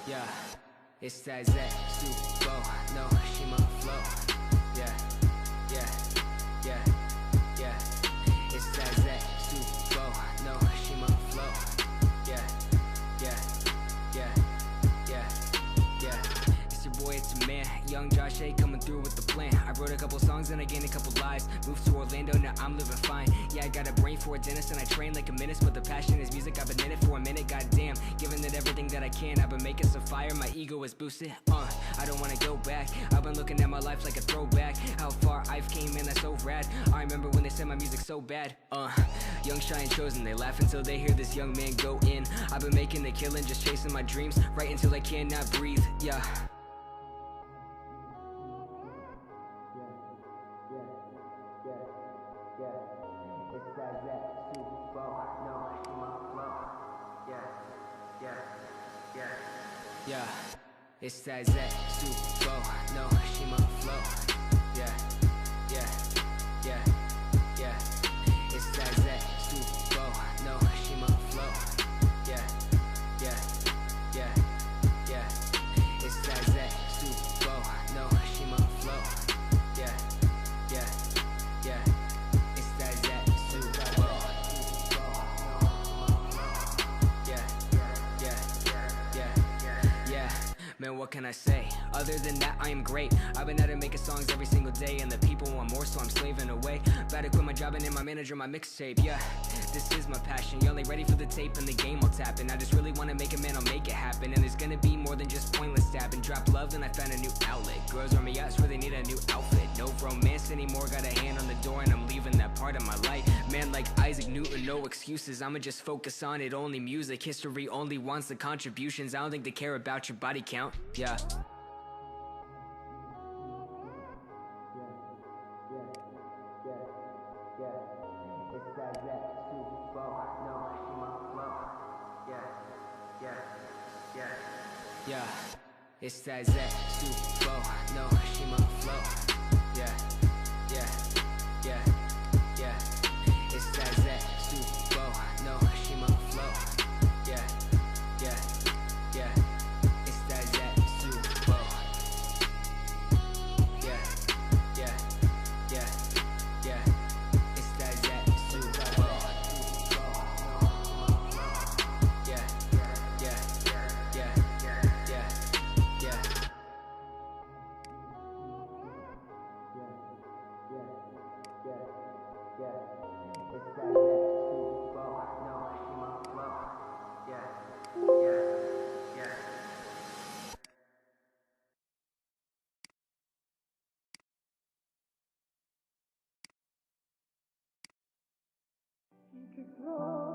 Yeah, it's that Super, no, she my flow. Yeah, yeah, yeah, yeah. It's that Super, no, she my flow. Yeah, yeah, yeah, yeah, yeah. It's your boy, it's your man, Young Josh A, coming through with the plan. I wrote a couple songs and I gained a couple lives. Moved to Orlando, now I'm living fine. Yeah, I got a brain for a dentist and I train like a menace, but the passion is music. I've been in it for a minute, goddamn. Giving it everything that I can. I've been making some fire, my ego is boosted. I don't wanna go back. I've been looking at my life like a throwback. How far I've came, man, that's so rad. I remember when they said my music's so bad. Young, shy, and chosen. They laugh until they hear this young man go in. I've been making a killing, just chasing my dreams, right until I cannot breathe. Yeah. Yeah, it's that Super, no, she my flow. Yeah, yeah, yeah, yeah. It's that Super, no, she my flow. Yeah, yeah, yeah, yeah. It's that Super, no, she my flow. Yeah, yeah, yeah. It's that Super. Man, what can I say? Other than that, I am great. I've been at it making songs every single day, and the people want more, so I'm slaving away. About to quit my job and name my manager my mixtape. Yeah, this is my passion. Y'all ain't ready for the tape and the game I'll tap in. I just really wanna make it, man, I'll make it happen. And there's gonna be more than just pointless stabbing. Drop love, then I found a new outlet. Girls wear me out, swear they need a new outfit. No romance anymore, got a hand on the door, and I'm leaving that part of my life. Man, like Isaac Newton, no excuses. I'ma just focus on it, only music. History only wants the contributions. I don't think they care about your body count. Yeah. Yeah, it's that Super, no, she my flow. Yeah, yeah, yeah, yeah. It's that Super, no, she my flow. Yeah, yeah, yeah. It's that Super. Yeah, yeah, yeah, yeah. It's that Super. Yeah, yeah, yeah, yeah, yeah, yeah. It's that Super, no, she my flow. Yeah, yeah, yeah. You could roll.